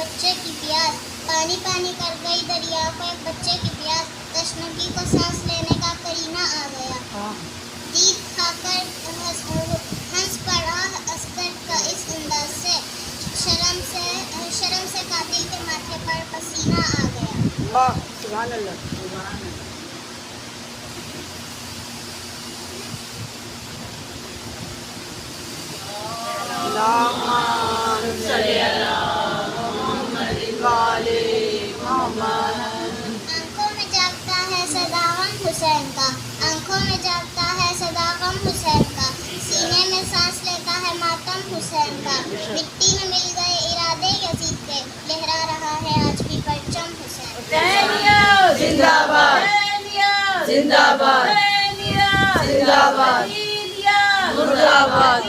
بچے کی پیاس، پانی پانی کر گئی دریا کو ایک بچے کی پیاس، تشنگی کو سانس لینے کا قرینہ آ گیا، دید کھا کر ہنس پڑا عسکر کا اس انداز سے، شرم سے قاتل کے ماتھے پر پسینہ آ گیا۔ سبحان اللہ۔ آنکھوں میں جاگتا ہے صدا غم حسین کا، آنکھوں میں جاگتا ہے صدا غم حسین کا، سینے میں سانس لیتا ہے ماتم حسین کا، مٹی میں مل گئے ارادے یزید کے، لہرا رہا ہے آج بھی پرچم حسین کا۔ زندہ باد، زندہ باد، زندہ باد، مرد آباد،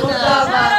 مرد آباد۔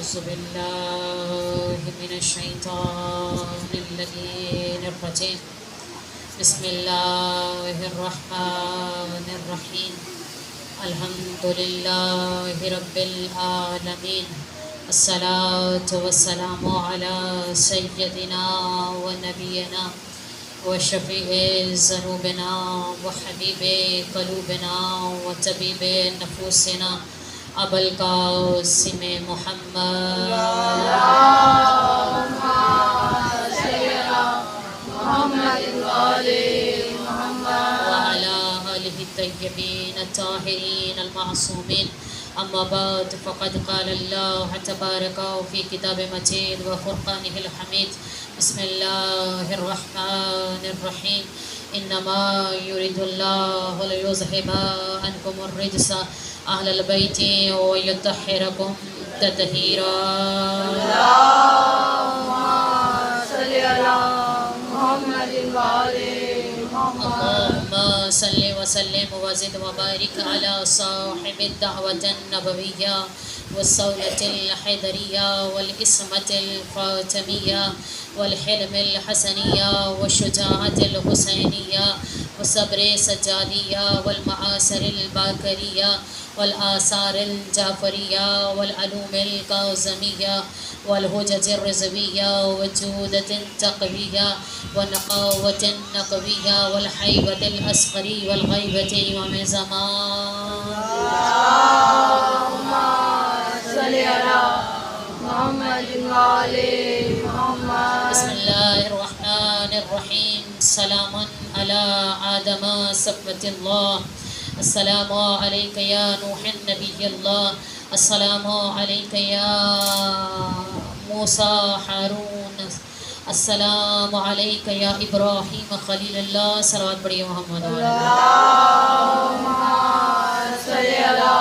أعوذ بالله من الشيطان اللعين الرجيم بسم الله الرحمن الرحيم الحمد لله رب العالمين الصلاة والسلام على سيدنا ونبينا وشفيع ذنوبنا وحبيب قلوبنا وطبيب نفوسنا ابو القاسم محمد وعلى آله الطيبين الطاهرين المعصومين أما بعد فقد قال الله تبارك في كتاب مجيد وفرقانه الحميد بسم الله الرحمن الرحيم إنما يريد الله ليذهب عنكم الرجس أهل البيت ويطهركم تطهيرا اللهم صل على محمد وعلى اللهم صل وسلم وزد وبارك على صاحب الدعوة النبوية والصولة الحيدرية والإسمة الفاطمية والحلم الحسنية والشجاعة الحسينية والصبر السجادية والمعاصر الباكرية والآثار الجعفرية والعلوم الكاظمية والحجج الرضوية والجودة التقوية والنقاوة النقوية والحيبة الأصغري والغيبة يوم زمان اللهم صل على محمد وعلى محمد بسم الله الرحمن الرحيم سلام على آدم صفوة الله السلام عليك يا نوح النبي الله السلام عليك يا موسى هارون السلام عليك يا إبراهيم خليل الله صلوات پڑھیے محمد اللهم صل على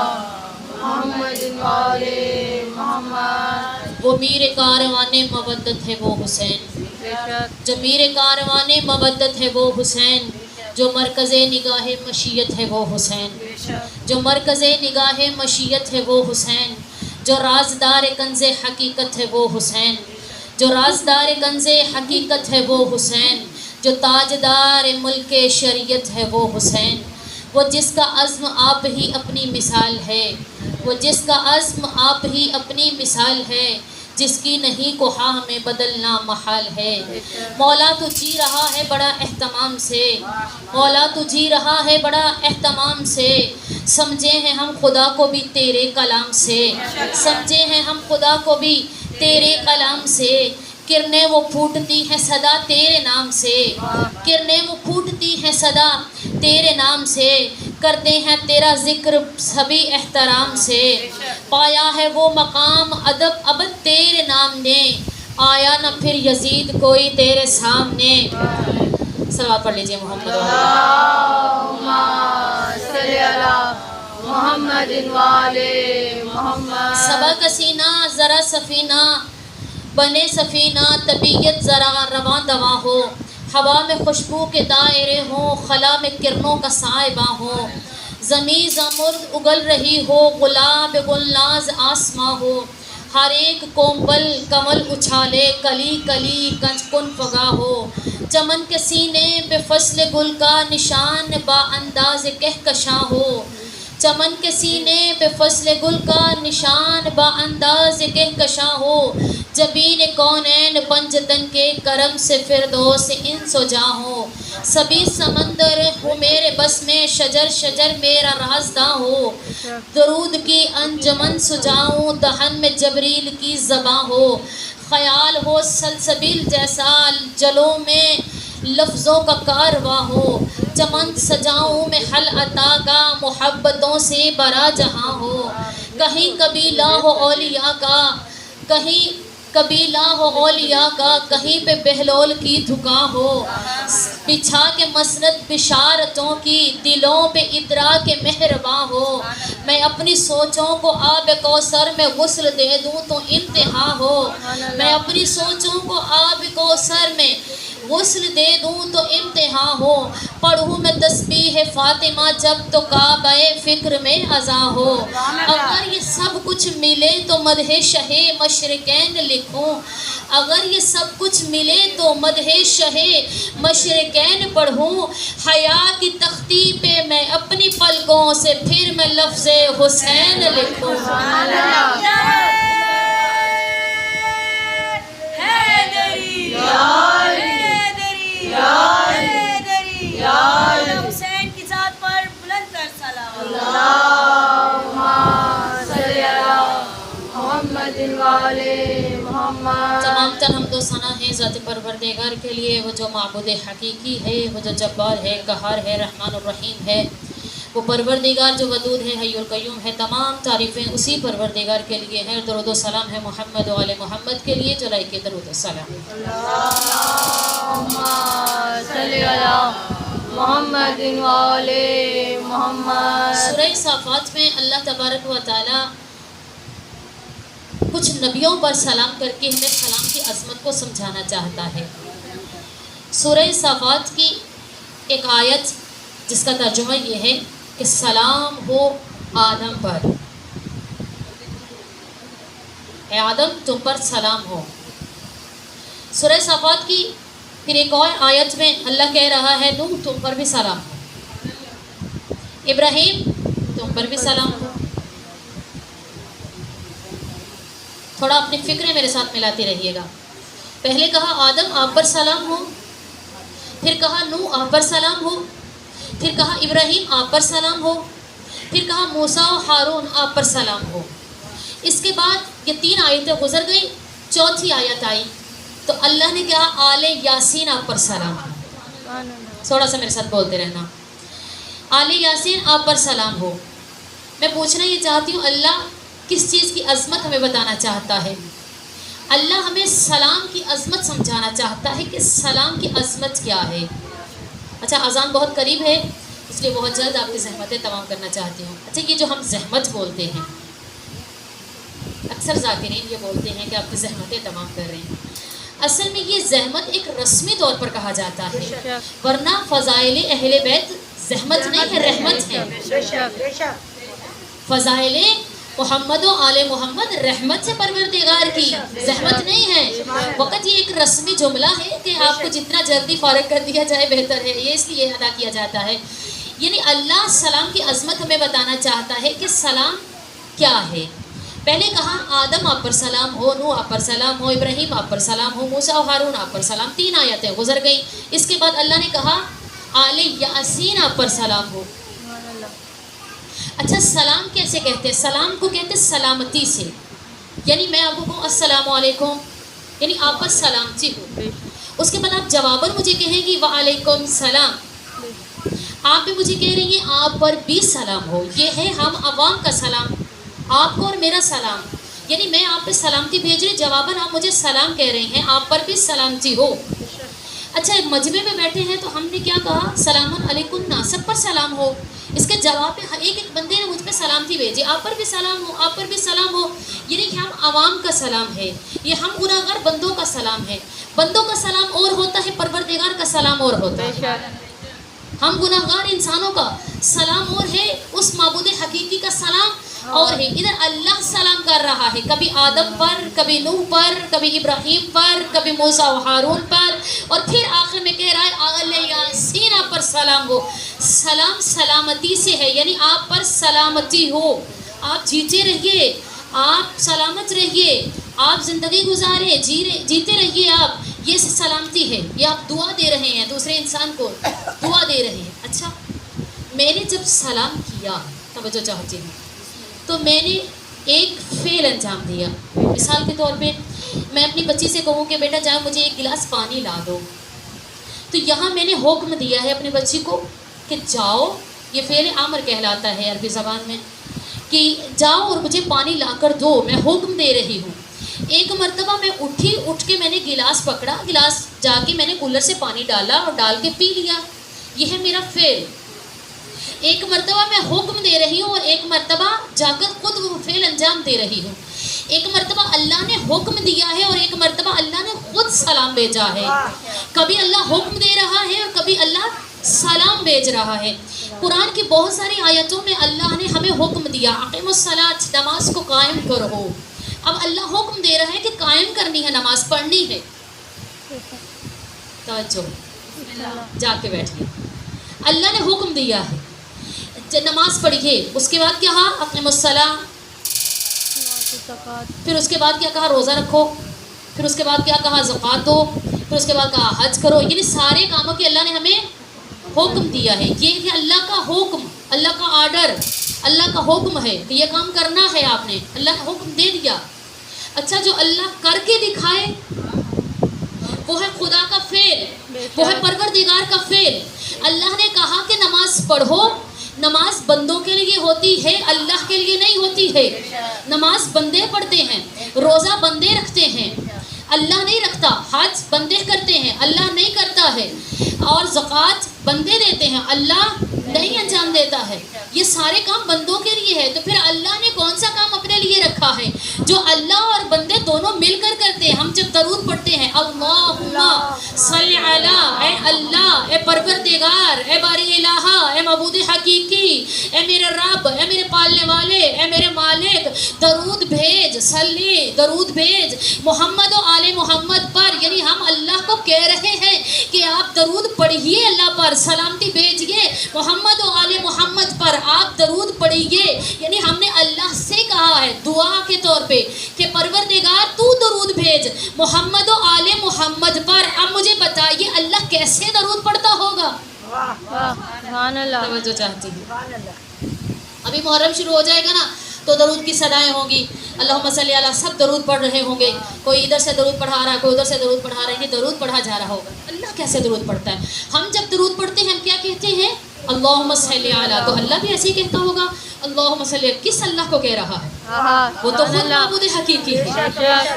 محمد وعلى محمد۔ وہ میر کاروان مودت ہے وہ حسین، جو میر کاروان مودت ہے وہ حسین، جو مرکز نگاہ مشیت ہے وہ حسین، جو مرکز نگاہ مشیت ہے وہ حسین، جو رازدار کنز حقیقت ہے وہ حسین، جو رازدار کنز حقیقت ہے وہ حسین، جو تاجدار ملک شریعت ہے وہ حسین، وہ جس کا عزم آپ ہی اپنی مثال ہے، وہ جس کا عزم آپ ہی اپنی مثال ہے، جس کی نہیں کوہا میں بدلنا محال ہے۔ مولا تو جی رہا ہے بڑا اہتمام سے، مولا تو جی رہا ہے بڑا اہتمام سے، سمجھے ہیں ہم خدا کو بھی تیرے کلام سے، سمجھے ہیں ہم خدا کو بھی تیرے کلام سے، کرنیں وہ پھوٹتی ہیں صدا تیرے نام سے، کرنیں وہ پھوٹتی ہیں صدا تیرے نام سے، کرتے ہیں تیرا ذکر سبھی احترام سے، پایا ہے وہ مقام ادب ابد تیرے نام نے، آیا نہ پھر یزید کوئی تیرے سامنے۔ صلوات پڑھ لیجئے محمد اللهم صل على محمد محمد والے محمد. صبا کا سینہ ذرا سفینہ بنے سفینہ، طبیعت ذرا رواں دواں ہو، ہوا میں خوشبو کے دائرے ہوں، خلا میں کرنوں کا سائبہ ہو، زمیں زمرد اگل رہی ہو، گلاب گلناز آسماں ہو، ہر ایک کومبل کمل اچھالے، کلی کلی کنج کن فگا ہو، چمن کے سینے پہ فصل گل کا نشان با انداز کہکشاں ہو، چمن کے سینے پہ فصل گل کا نشان با انداز کہکشاں ہو، جبین کونین پنجتن کے کرم سے فردوس انس و جاں ہو، سبھی سمندر ہو میرے بس میں، شجر شجر میرا رازداں ہو، درود کی انجمن سجاؤں، دہن میں جبریل کی زباں ہو، خیال ہو سلسبیل جیسا جلوں میں لفظوں کا کارواں ہو، چمن سجاؤں میں حل عطا کا محبتوں سے برا جہاں ہو، کہیں قبیلہ ہو اولیاء کا، کہیں قبیلہ ہو اولیاء کا، کہیں پہ بہلول کی دھکا ہو، بچھا کے مسند بشارتوں کی، دلوں پہ ادراک مہرباں ہو، میں اپنی سوچوں کو آب کوثر میں غسل دے دوں تو انتہا ہو، میں اپنی سوچوں کو آب کوثر میں غسل دے دوں تو انتہا ہو، پڑھوں میں تسبیح فاطمہ جب تو کعبہ فکر میں ازاں ہو، اگر یہ سب کچھ ملے تو مدح شہ مشرقین لکھوں، اگر یہ سب کچھ ملے تو مدح شہ مشرقین پڑھوں، حیا کی تختی پہ میں اپنی پلکوں سے پھر میں لفظ حسین لکھوں. حسین کی ذات پر بلند تر سلام. اللہم صلی علی محمد والے محمد. تمام تر حمد و ثنا ہے ذات پروردگار کے لیے، وہ جو معبود حقیقی ہے، وہ جو جبار ہے، قہار ہے، رحمان الرحیم ہے، وہ پروردگار جو ودود ہے، حی القیوم ہے. تمام تعریفیں اسی پروردگار کے لیے ہیں. درود و سلام ہے محمد و آل محمد کے لیے، جو لائق درود و سلام. اللہم صلی علی محمد والے محمد. سورہ صافات میں اللہ تبارک و تعالی کچھ نبیوں پر سلام کر کے ہمیں سلام کی عظمت کو سمجھانا چاہتا ہے. سورہ صافات کی ایک آیت جس کا ترجمہ یہ ہے کہ سلام ہو آدم پر، اے آدم تم پر سلام ہو. سورہ صافات کی پھر ایک اور آیت میں اللہ کہہ رہا ہے نوح تم پر بھی سلام ہو، ابراہیم تم پر بھی سلام ہو. تھوڑا اپنی فکریں میرے ساتھ ملاتے رہیے گا. پہلے کہا آدم آپ پر سلام ہو، پھر کہا نوح آپ پر سلام ہو، پھر کہا ابراہیم آپ پر سلام ہو، پھر کہا موسیٰ و ہارون آپ پر سلام ہو. اس کے بعد یہ 3 آیتیں گزر گئی، چوتھی آیت آئی تو اللہ نے کہا آل یاسین آپ پر سلام ہو. تھوڑا سا میرے ساتھ بولتے رہنا. آل یاسین آپ پر سلام ہو. میں پوچھنا یہ چاہتی ہوں اللہ کس چیز کی عظمت ہمیں بتانا چاہتا ہے؟ اللہ ہمیں سلام کی عظمت سمجھانا چاہتا ہے کہ سلام کی عظمت کیا ہے. اچھا اذان بہت قریب ہے اس لیے بہت جلد آپ کی زحمتیں تمام کرنا چاہتی ہوں. اچھا یہ جو ہم زحمت بولتے ہیں، اکثر ذاکرین یہ بولتے ہیں کہ آپ کی زحمتیں تمام کر رہے ہیں. اصل میں یہ زحمت ایک رسمی طور پر کہا جاتا ہے، ورنہ فضائل اہل بیت زحمت نہیں ہے، رحمت ہے. فضائل محمد و آل محمد رحمت سے پروردگار کی، زحمت نہیں ہے. وقت یہ ایک رسمی جملہ ہے کہ آپ کو جتنا جلدی فارغ کر دیا جائے بہتر ہے، یہ اس لیے ادا کیا جاتا ہے. یعنی اللہ سلام کی عظمت ہمیں بتانا چاہتا ہے کہ سلام کیا ہے. پہلے کہا آدم آپ پر سلام ہو، نوح آپ پر سلام ہو، ابراہیم آپ پر سلام ہو، موسیٰ و ہارون آپ پر سلام. 3 آیتیں گزر گئیں. اس کے بعد اللہ نے کہا آل یاسین آپ پر سلام ہو. اچھا سلام کیسے کہتے ہیں؟ سلام کو کہتے ہیں سلامتی سے. یعنی میں آپ کو کہوں السلام علیکم، یعنی آپ پر سلامتی ہو. اس کے بعد آپ جواباً مجھے کہیں گی وعلیکم السلام. آپ بھی مجھے کہہ رہی ہیں آپ پر بھی سلام ہو. یہ ہے ہم عوام کا سلام، آپ کو اور میرا سلام. یعنی میں آپ پہ سلامتی بھیج رہی، جواباً آپ مجھے سلام کہہ رہے ہیں، آپ پر بھی سلامتی ہو. اچھا مجمع میں بیٹھے ہیں تو ہم نے کیا کہا؟ سلام علیکم، سب پر سلام ہو. اس کے جواب پہ ایک ایک بندے نے مجھ پہ سلامتی بھیجی، آپ پر بھی سلام ہو، آپ پر بھی سلام ہو. یعنی کہ ہم عوام کا سلام ہے، یہ ہم گناہگار بندوں کا سلام ہے. بندوں کا سلام اور ہوتا ہے، پروردگار کا سلام اور ہوتا ہے. ہم گناہگار انسانوں کا سلام اور ہے، اس معبود حقیقی کا سلام اور ہے. ادھر اللہ سلام کر رہا ہے، کبھی آدم پر، کبھی نوح پر، کبھی ابراہیم پر، کبھی موسیٰ و ہارون پر، اور پھر آخر میں کہہ رہا ہے آل یاسین آپ پر سلام ہو. سلام سلامتی سے ہے، یعنی آپ پر سلامتی ہو، آپ جیتے رہیے، آپ سلامت رہیے، آپ زندگی گزارے، جیتے رہیے آپ. یہ سلامتی ہے، یہ آپ دعا دے رہے ہیں، دوسرے انسان کو دعا دے رہے ہیں. اچھا میں نے جب سلام کیا، توجہ چاہتی ہوں، تو میں نے ایک فعل انجام دیا. مثال کے طور پہ میں اپنی بچی سے کہوں کہ بیٹا جاؤ مجھے ایک گلاس پانی لا دو، تو یہاں میں نے حکم دیا ہے اپنی بچی کو کہ جاؤ، یہ فعل امر کہلاتا ہے عربی زبان میں، کہ جاؤ اور مجھے پانی لا کر دو، میں حکم دے رہی ہوں. ایک مرتبہ میں اٹھی، اٹھ کے میں نے گلاس پکڑا، گلاس جا کے میں نے کولر سے پانی ڈالا اور ڈال کے پی لیا. یہ ہے میرا فعل. ایک مرتبہ میں حکم دے رہی ہوں اور ایک مرتبہ جا کر خود وہ فعل انجام دے رہی ہوں. ایک مرتبہ اللہ نے حکم دیا ہے اور ایک مرتبہ اللہ نے خود سلام بھیجا ہے. کبھی اللہ حکم دے رہا ہے اور کبھی اللہ سلام بھیج رہا ہے. قرآن کی بہت ساری آیتوں میں اللہ نے ہمیں حکم دیا اقیموا الصلاۃ، نماز کو قائم کرو. اب اللہ حکم دے رہا ہے کہ قائم کرنی ہے، نماز پڑھنی ہے. توجہ، جا کے بیٹھیے. اللہ نے حکم دیا ہے نماز پڑھیے. اس کے بعد کیا کہا؟ اقیموا الصلاۃ. پھر اس کے بعد کیا کہا؟ روزہ رکھو. پھر اس کے بعد کیا کہا؟ زکوٰۃ دو. پھر اس کے بعد کہا حج کرو. یعنی سارے کاموں کے اللہ نے ہمیں حکم دیا ہے. یہ ہے اللہ کا حکم، اللہ کا آرڈر، اللہ کا حکم ہے کہ یہ کام کرنا ہے. آپ نے اللہ کا حکم دے دیا. اچھا جو اللہ کر کے دکھائے وہ ہے خدا کا فعل، وہ ہے پروردگار کا فعل. اللہ نے کہا کہ نماز پڑھو. نماز بندوں کے لیے ہوتی ہے، اللہ کے لیے نہیں ہوتی ہے. نماز بندے پڑھتے ہیں، روزہ بندے رکھتے ہیں، اللہ نہیں رکھتا. حج بندے کرتے ہیں، اللہ نہیں کرتا ہے. اور زکوٰۃ بندے دیتے ہیں، اللہ نہیں انجام دیتا ہے. یہ سارے کام بندوں کے لیے ہے. تو پھر اللہ نے کون سا کام اپنے لیے رکھا ہے جو اللہ اور بندے دونوں مل کر کرتے ہیں؟ ہم جب درود پڑھتے ہیں اللہم صلی علی، اے اللہ، اے پروردگار، اے باری الہ، اے معبود حقیقی، اے میرے رب، اے میرے پالنے والے، اے میرے مالک، درود بھیج، صلی، درود بھیج محمد و آل محمد پر. یعنی ہم اللہ کو کہہ رہے ہیں کہ آپ درود پڑھیے اللہ پر، سلامتی بھیجیے محمد و آل محمد پر، آپ درود پڑھیے. یعنی ہم نے اللہ سے کہا ہے دعا کے طور پہ کہ پروردگار تو درود بھیج محمد و آل محمد پر. اب مجھے بتائیے اللہ کیسے درود پڑھتا ہوگا؟ سبحان اللہ. توجہ چاہتی ہوں. ابھی محرم شروع ہو جائے گا نا تو درود کی صدائیں ہوں گی، اللہم صلی علی، سب درود پڑھ رہے ہوں گے. کوئی ادھر سے درود پڑھا رہا ہے، کوئی ادھر سے درود پڑھا رہا ہے. یہ درود پڑھا جا رہا ہوگا. اللہ کیسے درود پڑھتا ہے؟ ہم جب درود پڑھتے ہیں ہم کیا کہتے ہیں؟ اللہم صلی علی. تو اللہ بھی ایسے ہی کہتا ہوگا اللہم صلی. کس اللہ کو کہہ رہا ہے؟ وہ تو خود معبود حقیقی ہے،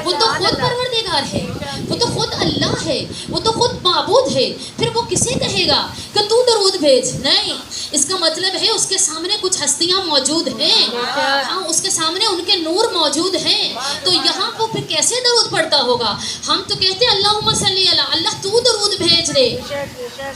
وہ تو خود پروردگار ہے، وہ تو خود اللہ ہے، وہ تو خود معبود ہے. پھر وہ کسے کہے گا کہ تو درود بھیج؟ نہیں، اس کا مطلب ہے اس کے سامنے کچھ ہستیاں موجود ہیں، ہاں اس کے سامنے ان کے نور موجود ہیں. تو یہاں وہ پھر کیسے درود پڑھتا ہوگا؟ ہم تو کہتے ہیں اللہم صلی علی، اللہ تو درود بھیج دے.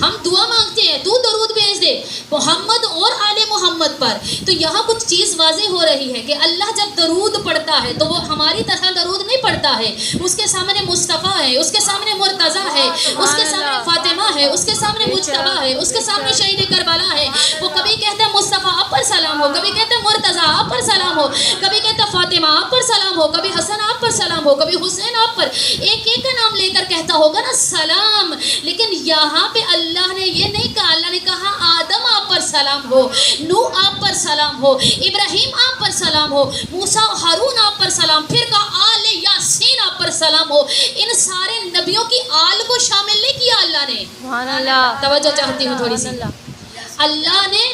ہم دعا مانگتے ہیں تو درود بھیج دے محمد اور آل محمد پر. تو یہاں کچھ چیز واضح ہو رہی ہے کہ اللہ جب درود پڑھتا ہے تو وہ ہماری طرح درود نہیں پڑھتا ہے. اس کے سامنے مصطفیٰ ہے، اس کے سامنے مرتضیٰ ہے، اس کے سامنے فاطمہ ہے، اس کے سامنے مجتبیٰ ہے، اس کے سامنے شہید کربلا ہے. وہ کبھی کہتے ہیں مصطفیٰ آپ پر سلام ہو، کبھی کہتے ہیں مرتضیٰ آپ پر سلام ہو، کبھی کہتے ہیں فاطمہ آپ پر سلام ہو، کبھی حسن آپ پر سلام ہو، کبھی حسین آپ پر. ایک ایک کا نام لے کر کہتا ہوگا نا سلام. لیکن یہاں پہ اللہ نے یہ نہیں کہا. اللہ نے کہا آدم آپ پر سلام ہو، نوح آپ پر سلام ہو، ابراہیم آپ پر سلام ہو، موسیٰ ہارون آپ پر سلام. پھر کہا آل یاسین آپ پر سلام ہو. ان سارے نبیوں کی آل کو شامل نہیں کیا اللہ نے. سبحان اللہ. توجہ چاہتی ہوں تھوڑی سی. اللہ نے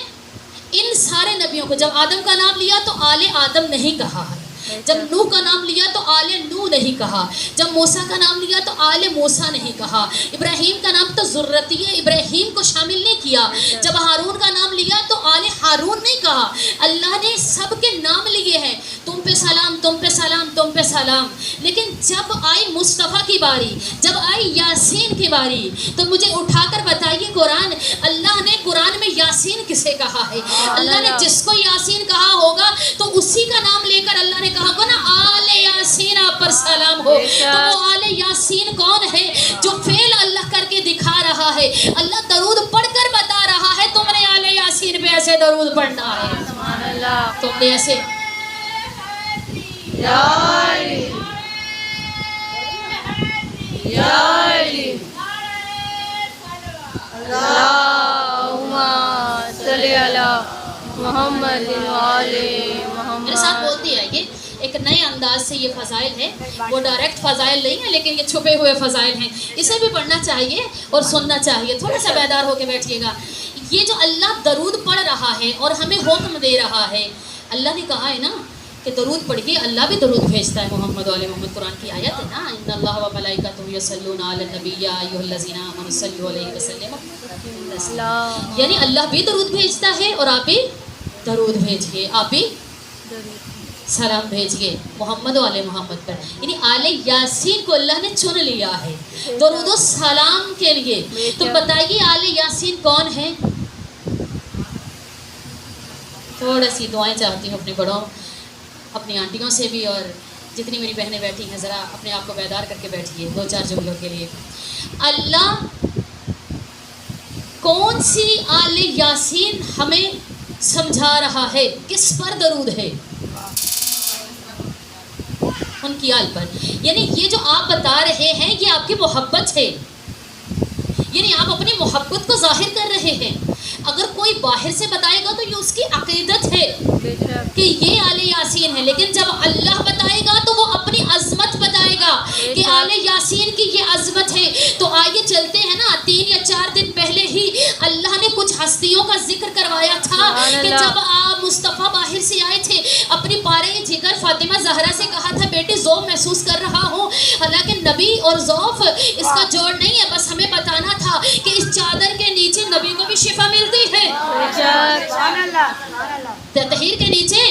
ان سارے نبیوں کو جب آدم کا نام لیا تو آل آدم نہیں کہا ہے. جب نوح کا نام لیا تو آل نوح نہیں کہا، جب موسیٰ کا نام لیا تو آل موسیٰ نہیں کہا، ابراہیم کا نام تو ذریہ ابراہیم کو شامل نہیں کیا، جب ہارون کا نام لیا تو آل ہارون نہیں کہا۔ اللہ نے سب کے نام لیے ہیں، تم پہ سلام، تم پہ سلام، تم پہ سلام، لیکن جب آئی مصطفیٰ کی باری، جب آئی یاسین کی باری، تو مجھے اٹھا کر بتائیے قرآن، اللہ نے قرآن میں یاسین کسے کہا ہے؟ اللہ نے جس کو یاسین کہا ہوگا تو اسی کا نام لے کر اللہ نے کہا ہوگا نا آل یاسین آپ پر سلام ہو۔ تو وہ آل یاسین کون ہے؟ جو فعل اللہ کر کے دکھا رہا ہے، اللہ درود پڑھ کر بتا رہا ہے تم نے آل یاسین پہ ایسے درود پڑھنا ہے، تم نے ایسے محمد میرے ساتھ بولتی ہے۔ یہ ایک نئے انداز سے یہ فضائل ہے، وہ ڈائریکٹ فضائل نہیں ہیں لیکن یہ چھپے ہوئے فضائل ہیں، اسے بھی پڑھنا چاہیے اور سننا چاہیے۔ تھوڑا سا بیدار ہو کے بیٹھیے گا۔ یہ جو اللہ درود پڑھ رہا ہے اور ہمیں حکم دے رہا ہے، اللہ نے کہا ہے نا کہ درود پڑھیے، اللہ بھی درود بھیجتا ہے۔ محمد علیہ محمد قرآن کی آیت ہے نا، ان اللہ و ملائکتہ یصلون علی النبی یا ایھا الذین آمنوا صلوا علیہ وسلم، یعنی اللہ بھی درود بھیجتا ہے اور آپ بھی درود بھیجیے، آپ بھی سلام بھیجیے محمد و آل محمد پر۔ یعنی آل یاسین کو اللہ نے چن لیا ہے درود و سلام کے لیے۔ تو بتائیے آل یاسین کون ہے؟ تھوڑا سی دعائیں چاہتی ہوں اپنے بڑوں، اپنی آنٹیوں سے بھی، اور جتنی میری بہنیں بیٹھی ہیں ذرا اپنے آپ کو بیدار کر کے بیٹھیے 2-4 جملوں کے لیے۔ اللہ کون سی آل یاسین ہمیں سمجھا رہا ہے، کس پر درود ہے؟ ان کی آل پر۔ یعنی یہ جو آپ بتا رہے ہیں یہ آپ کی محبت ہے، یعنی آپ اپنی محبت کو ظاہر کر رہے ہیں۔ اگر کوئی باہر سے بتائے گا تو یہ اس کی عقیدت ہے کہ یہ آل یاسین ہے، لیکن جب اللہ بتائے گا تو وہ اپنی عظمت بتائے گا کہ آل یاسین کی یہ عظمت ہے۔ تو آئیے چلتے ہیں نا، 3 یا 4 دن پہلے ہی اللہ نے کچھ ہستیوں کا ذکر کروایا تھا کہ جب آپ مصطفیٰ باہر سے آئے تھے، اپنی پارے جگر فاطمہ زہرا سے کہا تھا بیٹی ذوف محسوس کر رہا ہوں، حالانکہ نبی اور ذوف اس کا جوڑ نہیں ہے، بس ہمیں بتانا تھا کہ اس چادر کے نیچے نبی کو بھی شفا ملتی ہے، تطہیر کے نیچے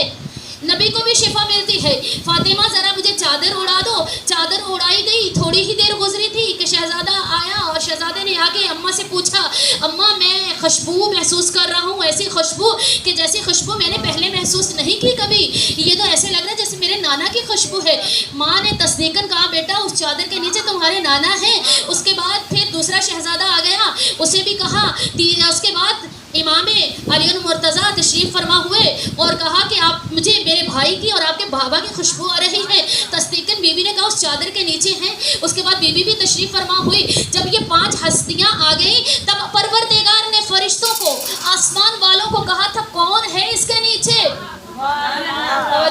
نبی کو بھی شفا ملتی ہے۔ فاطمہ ذرا مجھے چادر اڑا دو، چادر اڑائی گئی، تھوڑی ہی دیر گزری تھی کہ شہزادہ آیا اور شہزادے نے آ کے اماں سے پوچھا، اماں میں خوشبو محسوس کر رہا ہوں، ایسی خوشبو کہ جیسی خوشبو میں نے پہلے محسوس نہیں کی کبھی، یہ تو ایسے لگ رہا ہے جیسے میرے نانا کی خوشبو ہے۔ ماں نے تصدیقاً کہا بیٹا اس چادر کے نیچے تمہارے نانا ہیں۔ اس کے بعد پھر دوسرا شہزادہ آ گیا، اسے بھی کہا، اس کے بعد امام علی المرتضیٰ تشریف فرما ہوئے اور کہا کہ آپ مجھے میرے بھائی کی اور آپ کے بابا کی خوشبو آ رہی ہے۔ تصدیقاً بی بی نے کہا اس چادر کے نیچے ہیں۔ اس کے بعد بی بی بھی تشریف فرما ہوئی۔ جب یہ 5 ہستیاں آ گئیں تب پروردگار نے فرشتوں کو، آسمان والوں کو کہا تھا کون ہے اس کے نیچے؟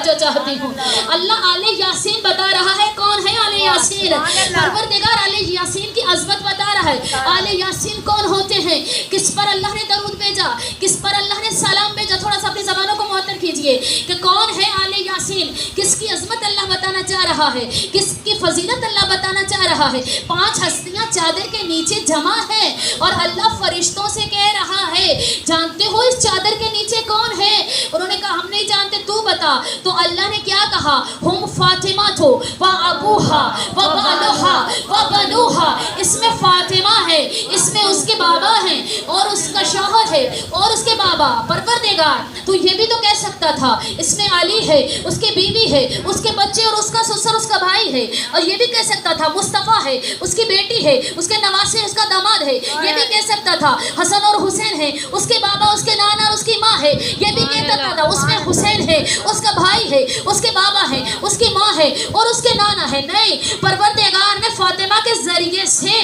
جو چاہتی ہوں اللہ آل یاسین بتا رہا ہے کون ہے آل یاسین۔ پروردگار آل یاسین کی عظمت بتا رہا ہے۔ آل یاسین کون ہوتے ہیں، کس پر اللہ نے درود بھیجا، کس پر اللہ نے سلام بھیجا؟ تھوڑا سا اپنی زبانوں کو معطر کیجئے کہ کون ہے آل یاسین، کس کی عظمت اللہ بتانا چاہ رہا ہے، کس کی فضیلت اللہ بتانا چاہ رہا ہے۔ 5 ہستیاں چادر کے نیچے جمع ہیں اور اللہ فرشتوں سے کہہ رہا ہے جانتے ہو اس چادر کے نیچے کون ہے؟ انہوں نے کہا ہم نہیں جانتے، تو بتا۔ تو اللہ نے کیا کہا؟ ہم فاطمہ تو و ابوہا و بالوہا و بنوہا۔ اس میں فاطمہ ہے، اس میں اس کے بابا ہیں اور اس کا شوہر ہے اور اس کے بابا پروردگار۔ تو یہ بھی تو کہہ سکتا تھا اس میں علی ہے، اس کے بیوی ہے، اس کے بچے اور اس کا سسر اس کا بھائی ہے، اور یہ بھی کہہ سکتا تھا مصطفیٰ ہے، اس کی بیٹی ہے، اس کے نواسے اس کا داماد ہے، یہ بھی کہہ سکتا تھا حسن اور حسین ہے، اس کے بابا اس کے نانا اور اس کی ماں ہے، یہ بھی کہہ سکتا تھا اس میں حسین ہے، اس کا بھائی ہے، اس کے بابا ہے، اس کی ماں ہے اور اس کے نانا ہے۔ نہیں، پروردگار نے فاطمہ کے ذریعے سے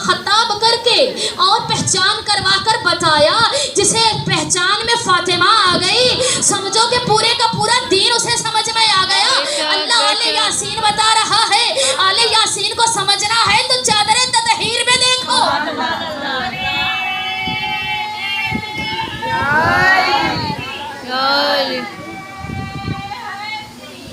خطاب کر کے اور پہچان کروا کر بتایا، جسے پہچان میں فاطمہ آ گئی سمجھو کہ پورے کا پورا دین اسے سمجھ میں آ گیا۔ اللہ آل یاسین بتا رہا ہے، آل یاسین کو سمجھنا ہے تو چادر تطہیر میں دیکھو۔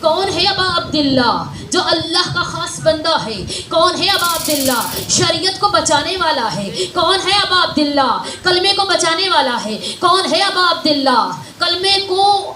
کون ہے ابا عبداللہ جو اللہ کا خاص بندہ ہے؟ کون ہے ابا عبداللہ شریعت کو بچانے والا ہے؟ کون ہے ابا عبداللہ کلمے کو بچانے والا ہے؟ کون ہے ابا عبداللہ کلمے کو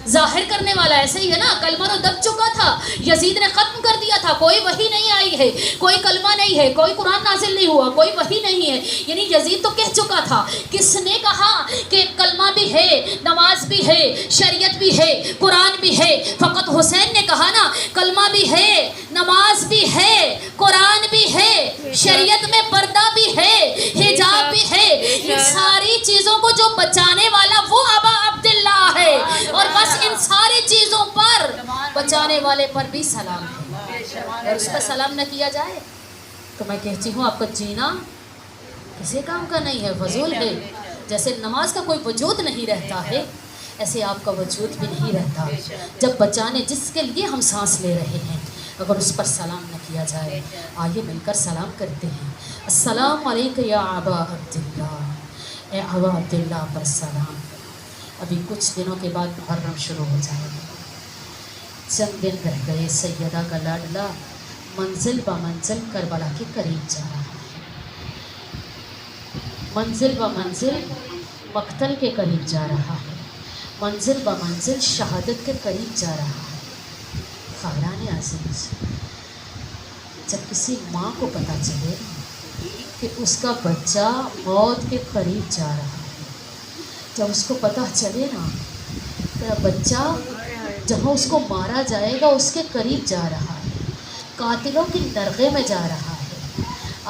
ظاہر کرنے والا؟ ایسے ہی ہے نا، کلمہ تو دب چکا تھا، یزید نے ختم کر دیا تھا، کوئی وحی نہیں آئی ہے، کوئی کلمہ نہیں ہے، کوئی قرآن نازل نہیں ہوا، کوئی وحی نہیں ہے، یعنی یزید تو کہہ چکا تھا۔ کس نے کہا کہ کلمہ بھی ہے، نماز بھی ہے، شریعت بھی ہے، قرآن بھی ہے؟ فقط حسین نے کہا نا کلمہ بھی ہے، نماز بھی ہے، قرآن بھی ہے، شریعت میں پردہ بھی ہے، حجاب بھی ہے، ان ساری چیزوں کو جو بچانے والا وہ ابا عبداللہ ہے، اور بس ان ساری چیزوں پر بچانے والے پر بھی سلام ہے۔ اور اس پر سلام نہ کیا جائے تو میں کہتی ہوں آپ کا جینا کسی کام کا نہیں ہے، فضول ہے۔ جیسے نماز کا کوئی وجود نہیں رہتا ہے، ایسے آپ کا وجود بھی نہیں رہتا جب بچانے جس کے لیے ہم سانس لے رہے ہیں اگر اس پر سلام نہ کیا جائے۔ آئیے مل کر سلام کرتے ہیں۔ السلام علیکم یا ابا عبداللہ، اے ابا عبداللہ پر سلام۔ ابھی کچھ دنوں کے بعد محرم شروع ہو جائے گا، چند دن رہ گئے، سیدہ کا لاڈلا منزل با منزل کربلا کے قریب جا رہا ہے، منزل با منزل مقتل کے قریب جا رہا ہے، منزل با منزل شہادت کے قریب جا رہا ہے۔ خاوران عزیز، جب کسی ماں کو پتہ چلے کہ اس کا بچہ موت کے قریب جا رہا ہے، جب اس کو پتہ چلے نا کہ بچہ جہاں اس کو مارا جائے گا اس کے قریب جا رہا ہے، قاتلوں کی درگاہ میں جا رہا ہے،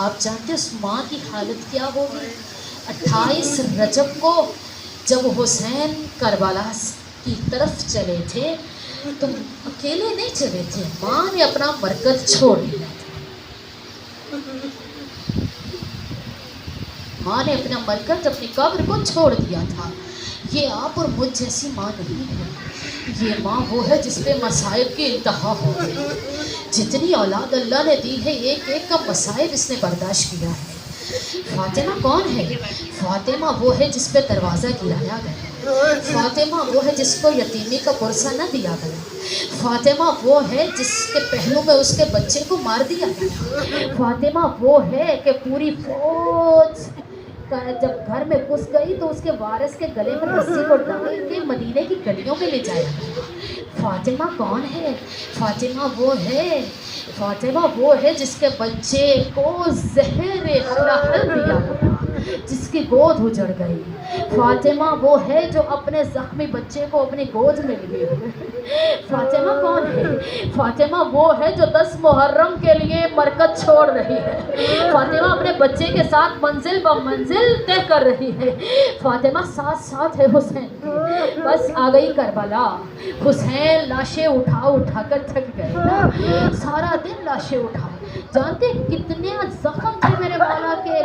آپ جانتے اس ماں کی حالت کیا ہوگی؟ 28 رجب کو جب حسین کربلا کی طرف چلے تھے تو اکیلے نہیں چلے تھے، ماں نے اپنا مرکز چھوڑ دیا تھا، ماں نے اپنا مرکز اپنی قبر کو چھوڑ دیا تھا۔ یہ آپ اور مجھ جیسی ماں نہیں ہے، یہ ماں وہ ہے جس پہ مصائب کی انتہا ہو گئی۔ جتنی اولاد اللہ نے دی ہے ایک ایک کا مصائب اس نے برداشت کیا ہے۔ فاطمہ کون ہے؟ فاطمہ وہ ہے جس پہ دروازہ گرایا گیا، فاطمہ وہ ہے جس کو یتیمی کا پرسہ نہ دیا گیا، فاطمہ وہ ہے جس کے پہلو میں اس کے بچے کو مار دیا گیا، فاطمہ وہ ہے کہ پوری فوج جب گھر میں گھس گئی تو اس کے وارث کے گلے میں رسی کو ڈال کے مدینے کی گلیوں میں لے جایا گیا۔ فاطمہ کون ہے؟ فاطمہ وہ ہے جس کے بچے کو زہر حلال دیا گیا، جس کی گود اجڑ گئی۔ فاطمہ وہ ہے جو اپنے زخمی بچے کو اپنی گود میں لیے ہوئے۔ فاطمہ کون ہے؟ فاطمہ وہ ہے جو 10 محرم کے لیے مرکز چھوڑ رہی ہے، فاطمہ اپنے بچے کے ساتھ منزل با منزل طے کر رہی ہے، فاطمہ ساتھ ہے حسین کے۔ بس آ گئی کربلا، حسین لاشیں اٹھا کر تھک گئے نا، سارا دن لاشیں اٹھائے۔ جانتے کتنے زخم تھے میرے مولا کے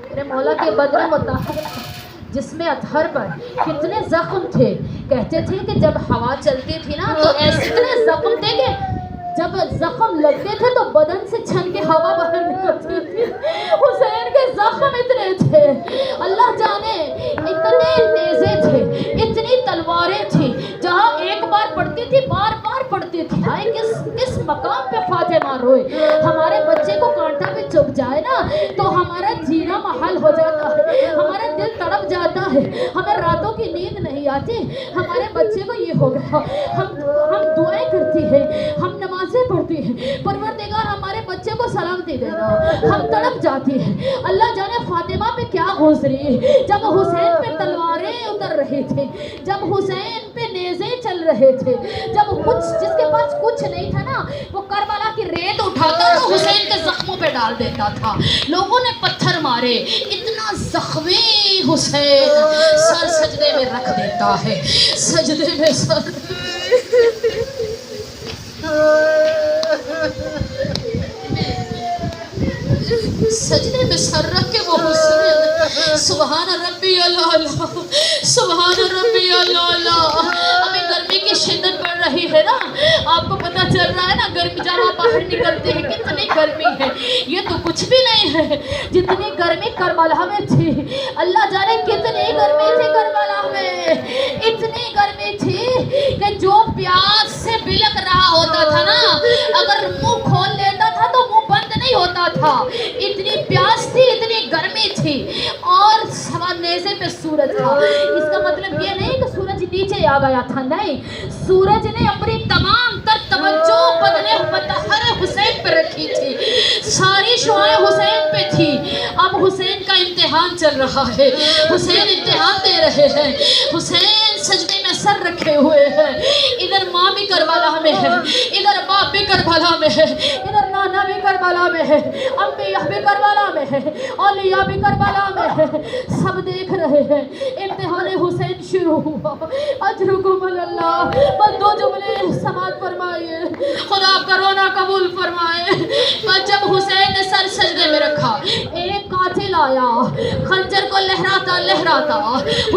میرے مولا کے بدن مطہر جسم اطہر پر، کتنے زخم تھے۔ کہتے تھے کہ جب ہوا چلتی تھی نا تو ایسے اتنے زخم تھے کہ جب زخم لگتے تھے تو بدن سے چھن کے ہوا باہر نکلتی تھی۔ حسین کے زخم اتنے تھے، اللہ جانے اتنے نیزے تھے، اتنی تلواریں تھیں، جہاں ایک بار پڑتی تھی بار بار پڑتی تھی۔ ہائے کس مقام پہ فاطمہ روئے۔ ہمارے بچے کو کانٹا پہ چبھ جائے نا تو ہمارا جینا محال ہو جاتا ہے، ہمارا دل تڑپ جاتا ہے، ہمیں راتوں کی نیند نہیں آتی۔ ہمارے بچے کو یہ ہو گیا، ہم دعائیں کرتی ہیں، ہم نمازیں پڑھتی ہیں، پروردگار ہمارے بچے کو سلامتی دینا، ہم تڑپ جاتی ہیں۔ اللہ جانے فاطمہ پہ کیا گزری جب حسین پہ تلواریں اتر رہی تھی، جب حسین پہ نیزے چل رہے تھے، جب جس کے پاس کچھ نہیں تھا نا وہ کربلا کی ریت اٹھاتا تو حسین کے زخموں پہ ڈال دیتا تھا۔ لوگوں نے پتھر مارے، اتنا زخمی حسین سر سجدے میں رکھ دیتا ہے، سجدے میں سر سجدے میں سر رکھ کے وہ حسین سبحان ربی اللہ، سبحان ربی اللہ۔ ابھی گرمی کی شدت بڑھ رہی ہے نا، آپ کو پتہ چل رہا ہے نا، گرمی جب آپ باہر نکلتے ہیں کتنی گرمی ہے۔ یہ تو کچھ بھی نہیں ہے جتنی گرمی کربلا میں تھی، اللہ جانے کتنی گرمی تھی کربلا میں، اتنی گرمی تھی کہ جو پیاس سے بلک رہا ہوتا تھا نا، اگر منہ کھول لیتا تھا تو منہ بند نہیں ہوتا تھا، اتنی پیاس تھی، اتنی گرمی تھی، اور سوا نیزے پہ سورج تھا۔ اس کا مطلب یہ نہیں کہ سورج نیچے آ گیا تھا، نہیں، سورج نے اپنی تمام تر توجہ بدن مطہر حسین پہ رکھی تھی، ساری شعائیں حسین پہ تھی۔ اب حسین کا امتحان چل رہا ہے، حسین امتحان دے رہے ہیں، حسین سجدے میں سر رکھے ہوئے ہیں، ادھر ماں بھی کربلا میں ہے، ادھر باپ بھی کربلا میں ہے، ادھر نانا بھی کربلا میں ہے، انبیاء بھی کربلا میں ہے، اولیاء بھی کربلا میں ہے، سب دیکھ رہے ہیں۔ امتحان حسین شروع ہوا۔ اجرکم اللہ، بس 2 جملے سماعت فرمائیے، خدا آپ کا رونا قبول فرمائے۔ بس جب حسین نے سر سجدے میں رکھا، ایک قاتل آیا، خنجر کو لہراتا لہراتا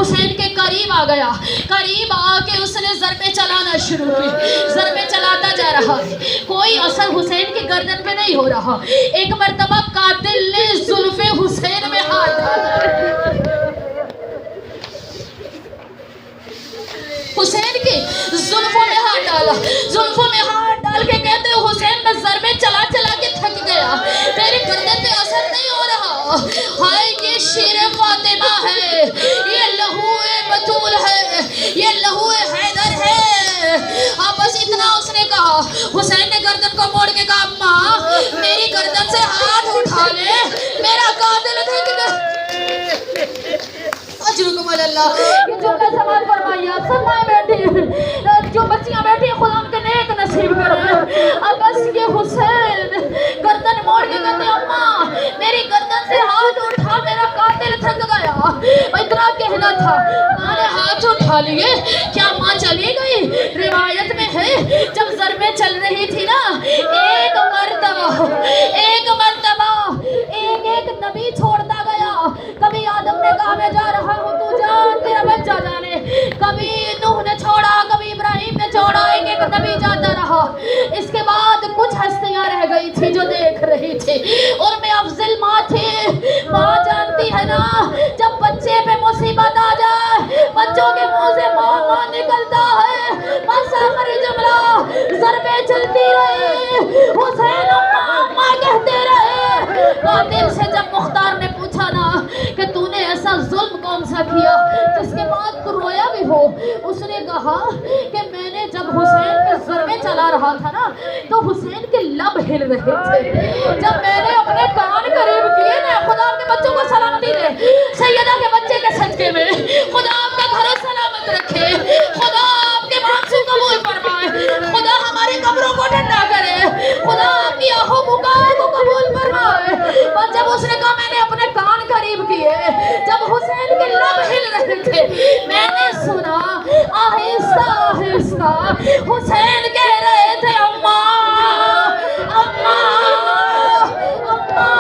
حسین کے قریب آ گیا، قریب آ کے اس نے ضربیں چلانا شروع کی، ضربیں چلاتا جا رہا ہے، کوئی اثر حسین کی گردن پہ نہیں ہو رہا۔ ایک مرتبہ قاتل نے زلف حسین میں ہاتھ ڈالا، حسین کی زلفوں میں ہاتھ ڈالا، زلفوں میں ہاتھ ڈال کے کہتے ہیں حسین میں ضربیں چلا چلا کے تھک گیا، میری گردن پہ اثر نہیں ہو رہا۔ ہائے یہ شیر فاطمہ ہے، یہ لہو بطول ہے، یہ لہو حیدر ہے۔ اب بس اتنا اس نے کہا، حسین نے گردن کو موڑ کے کہا ماں میری گردن سے ہاتھ اٹھا لے، میرا قاتل تھک گیا۔ اجرکم اللہ، یہ جملہ سماعت فرمائیے، آپ سب مائیں بیٹھی ہیں، جو بچیاں بیٹھی ہیں خدا ان کے نیک نصیب کرے۔ اب بس یہ حسین گردن موڑ کے کہتے ہیں اماں میری گردن سے ہاتھ اٹھا، میرا قاتل تھک گیا۔ اتنا کہنا تھا، ماں نے ہاتھ اٹھا لیے، کیا ماں چلی گئی؟ روایت میں ہے جب ضربیں چل رہی تھی نا، ایک مرتبہ ایک نبی چھوڑتا گیا، کبھی آدم نے کہا میں جا رہا ہوں تو جا تیرا بچہ جانے، کبھی نوح نے چھوڑا، کبھی ابراہیم نے چھوڑا، ایک نبی جاتا رہا۔ اس کے بعد کچھ ہستیاں رہ گئی تھی جو دیکھ رہی تھی، ان میں افضل ماں تھی۔ ماں جانتی ہے نا جب بچے پہ مصیبت آ جائے بچوں کے منہ سے ماں نکلتا ہے۔ بس آخری جملہ، ضربیں چلتی رہی، حسین اماں کہتے رہے۔ قاتل سے جب مختار نے پوچھا نا کہ تو نے ایسا ظلم کون سا کیا جس کے بعد تو رویا بھی ہو، اس نے کہا کہ میں نے جب حسین پہ ضربیں چلا رہا تھا نا تو حسین کے لب ہل رہے تھے، جب میں نے اپنے کان قریب کیے نا، خدا آپ کے بچوں کو سلامتی دے، سیدہ کے بچے کے صدقے میں خدا آپ کا گھر سلامت رکھے، خدا آپ کے منصوبے قبول فرمائے، خدا ہماری قبروں کو ٹھنڈا کرے، خدا آپ کی آہو پکار کو قبول فرمائے۔ اور جب اس نے کہا میں نے اپنے کان قریب کیے، جب حسین کے لب ہل رہے تھے، میں نے سنا آہستہ آہستہ حسین کہہ رہے تھے اماں اماں اماں۔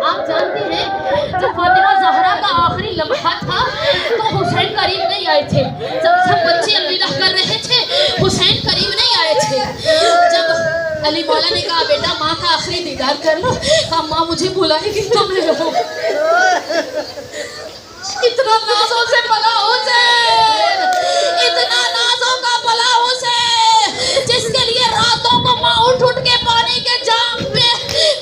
آپ جانتے ہیں جب فاطمہ زہرا کا آخری لمحہ تھا تو حسین قریب نہیں آئے تھے، جب سب بچے الوداع کر رہے تھے حسین قریب نہیں آئے تھے۔ جب علی مولا نے کہا بیٹا ماں کا آخری دیدار کر لو، کہا ماں مجھے بلائے گی تو میں رہوں۔ اتنا نازوں سے پلا حسین، اتنا نازوں کا پلا حسین، جس کے لیے راتوں کو ماں اٹھ اٹھ کے پانی کے جام پہ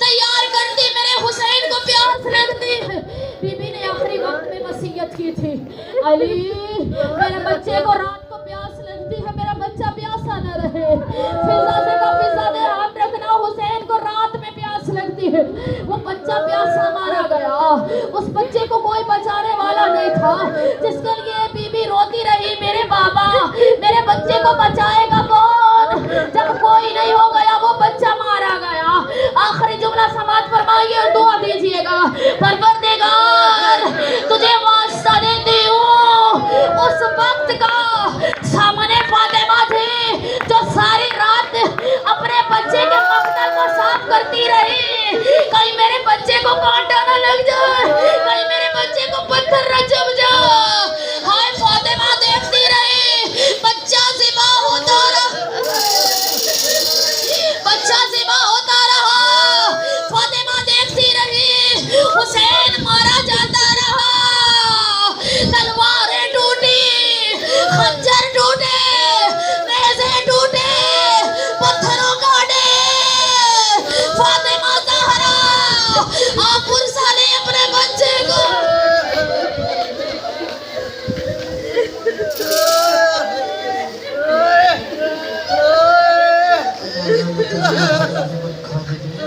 تیار کرتی، میرے حسین کو پیاس لگتی ہے۔ بی بی نے آخری وقت میں وصیت کی تھی، علی میرے بچے کو رات کو پیاس لگتی ہے، میرا بچہ پیاسا نہ رہے، فضا سے کافی زیادہ ہاتھ رکھنا، حسین کو رات میں پیاس لگتی ہے۔ وہ بچہ پیاسا مارا گیا، اس بچے کو کوئی بچانے والا نہیں تھا، جس کے لیے بی بی روتی رہی میرے بابا میرے بچے کو بچائے گا کون؟ جب کوئی نہیں ہو گیا وہ بچہ مارا گیا۔ آخری جملہ سماعت فرمائیے اور دعا دیجیے گا، پروردگار تجھے واسطہ دیتی ہوں اس وقت کا، سامنے فاطمہ تھی جو ساری رات اپنے بچے کے مقتل کو صاف کرتی رہی، کہیں میرے بچے کو کانٹا نہ لگ جائے، کہیں میرے بچے کو پتھر نہ چبھ جائے۔ ہائے فاطمہ دیکھتی رہی، بچہ ذبح ہوتا رہا، بچہ ذبح ہوتا رہا، فاطمہ دیکھتی رہی، الخالدين